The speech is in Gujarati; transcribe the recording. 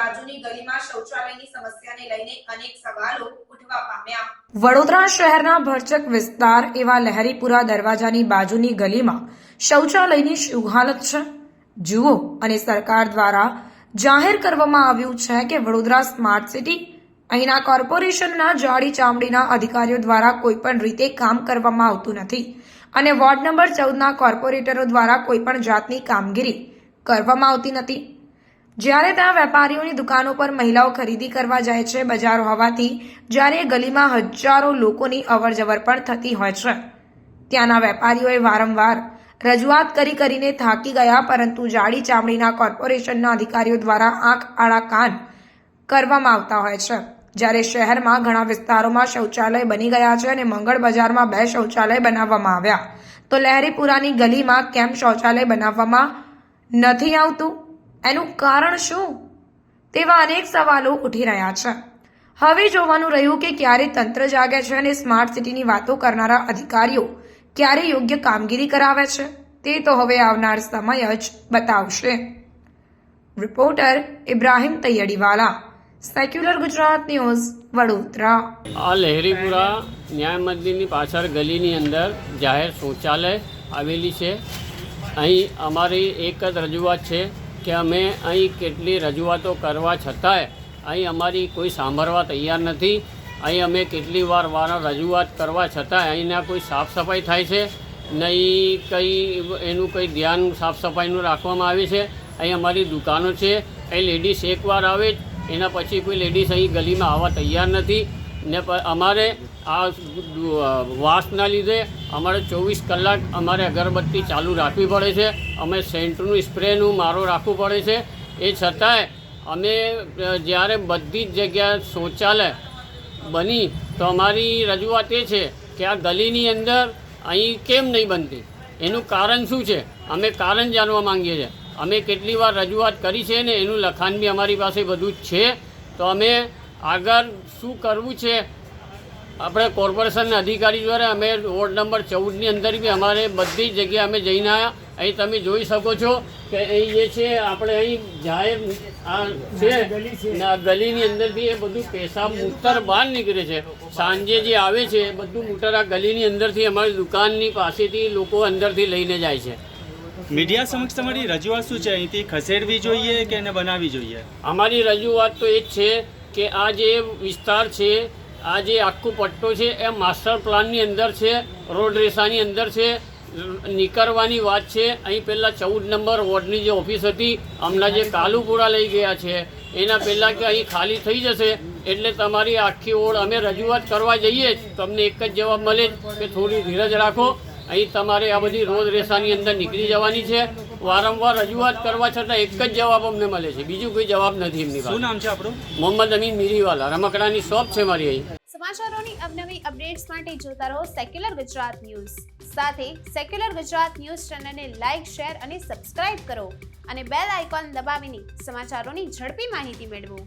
બાજુની ગલીમાં શૌચાલયની સમસ્યાને લઈને અનેક સવાલો ઉઠવા પામ્યા। વડોદરા શહેરના ભરચક વિસ્તાર એવા લહેરીપુરા દરવાજાની બાજુની ગલીમાં શૌચાલયની શું હાલત છે જુઓ। અને સરકાર દ્વારા જાહેર કરવામાં આવ્યું છે કે વડોદરા સ્માર્ટ સિટી અહીંના કોર્પોરેશનના જાડી ચામડીના અધિકારીઓ દ્વારા કોઈપણ રીતે કામ કરવામાં આવતું નથી અને વોર્ડ નંબર 14ના કોર્પોરેટરો દ્વારા કોઈપણ જાતની કામગીરી કરવામાં આવતી નથી। જ્યારે ત્યાં વેપારીઓની દુકાનો પર મહિલાઓ ખરીદી કરવા જાય છે। બજારો હોવાથી જ્યારે ગલીમાં હજારો લોકોની અવરજવર પણ થતી હોય છે। ત્યાંના વેપારીઓએ વારંવાર રજૂઆત કરીને થાકી ગયા, પરંતુ જાડી ચામડીના કોર્પોરેશનના અધિકારીઓ દ્વારા આંખ આડા કાન કરવામાં આવતા હોય છે। જ્યારે શહેરમાં ઘણા વિસ્તારોમાં શૌચાલય બની ગયા છે અને મંગળ બજારમાં 2 શૌચાલય બનાવવામાં આવ્યા, તો લહેરીપુરાની ગલીમાં કેમ શૌચાલય બનાવવામાં નથી આવતું? એનું કારણ શું? તેવા અનેક સવાલો ઉઠી રહ્યા છે। હવે જોવાનું રહ્યું કે ક્યારે તંત્ર જાગે છે અને સ્માર્ટ સિટીની વાતો કરનારા અધિકારીઓ ક્યારે યોગ્ય કામગીરી કરાવે છે, તે તો હવે આવનાર સમય જ બતાવશે। Reporter Ibrahim Taiyadiwala, secular Gujarat news, Vadodara. આ લહેરીપુરા ન્યાય મંદિરની પાછળ ગલીની અંદર જાહેર શૌચાલય આવેલી છે। અહીં અમારી એક જ રજૂઆત છે કે અમે અહીં કેટલી રજૂઆતો કરવા છતાંય અહીં અમારી કોઈ સાંભળવા તૈયાર નથી। અહીં અમે કેટલી વાર રજૂઆત કરવા છતાંય અહીંના કોઈ સાફ સફાઈ થાય છે નહીં, એનું કંઈ ધ્યાન સાફ સફાઈનું રાખવામાં આવે છે। અહીં અમારી દુકાનો છે, અહીં લેડીઝ એકવાર આવે એના પછી કોઈ લેડીઝ અહીં ગલીમાં આવવા તૈયાર નથી ને અમારે આ વાસના લીધે અમારે 24 કલાક અમારે અગરબત્તી ચાલુ રાખવી પડે છે। અમે સેન્ટનું સ્પ્રેનું મારો રાખવું પડે છે। એ છતાંય અમે જ્યારે બધી જ જગ્યાએ શૌચાલય બની તો અમારી રજૂઆત એ છે કે આ ગલીની અંદર અહીં કેમ નહીં બનતી, એનું કારણ શું છે? અમે કારણ જાણવા માંગીએ છીએ। અમે કેટલી વાર રજૂઆત કરી છે ને એનું લખાણ બી અમારી પાસે બધું જ છે। તો અમે આગળ શું કરવું છે, આપણે કોર્પોરેશનના અધિકારી દ્વારા અમે વોર્ડ નંબર 14ની અંદર બી અમારે બધી જ જગ્યાએ અમે જઈને આવ્યા। અહીં તમે જોઈ શકો છો કે અહીં જે છે આપણે અહીં જાહેર આ છે ને આ ગલીની અંદરથી એ બધું પેશાબ મૂતર બહાર નીકળે છે। સાંજે જે આવે છે એ બધું મૂતર આ ગલીની અંદરથી અમારી દુકાનની પાસેથી લોકો અંદરથી લઈને જાય છે। મીડિયા સમક્ષ તમારી રજૂઆત શું છે? અહીંથી ખસેડવી જોઈએ કે એને બનાવવી જોઈએ? અમારી રજૂઆત તો એ જ છે કે આ જે વિસ્તાર છે, આ જે આખું પટ્ટો છે એ માસ્ટર પ્લાનની અંદર છે, રોડ રેસાની અંદર છે, નીકળવાની વાત છે। અહીં પહેલાં 14 નંબર વોર્ડની જે ઓફિસ હતી હમણાં જે કાલુપુરા લઈ ગયા છે એના પહેલાં કે અહીં ખાલી થઈ જશે એટલે તમારી આખી ઓળ અમે રજૂઆત કરવા જઈએ તમને એક જ જવાબ મળે કે થોડી ધીરજ રાખો, અહીં તમારે આ બધી રોડ રેસાની અંદર નીકળી જવાની છે। વારંવાર રજૂઆત કરવા છતાં એક જ જવાબ અમને મળે છે, બીજું કોઈ જવાબ નથી એમની પાસે। શું નામ છે આપણું? મોહમ્મદ અમીન મીરીવાલા, રમકડાની શોપ છે મારી અહીં। સમાચારોની અવનવી અપડેટ્સ માટે જોતા રહો સેક્યુલર ગુજરાત ન્યૂઝ। સાથે સેક્યુલર ગુજરાત ન્યૂઝ ચેનલને લાઇક, શેર અને સબસ્ક્રાઇબ કરો અને બેલ આઇકોન દબાવીને સમાચારોની ઝડપી માહિતી મેળવો।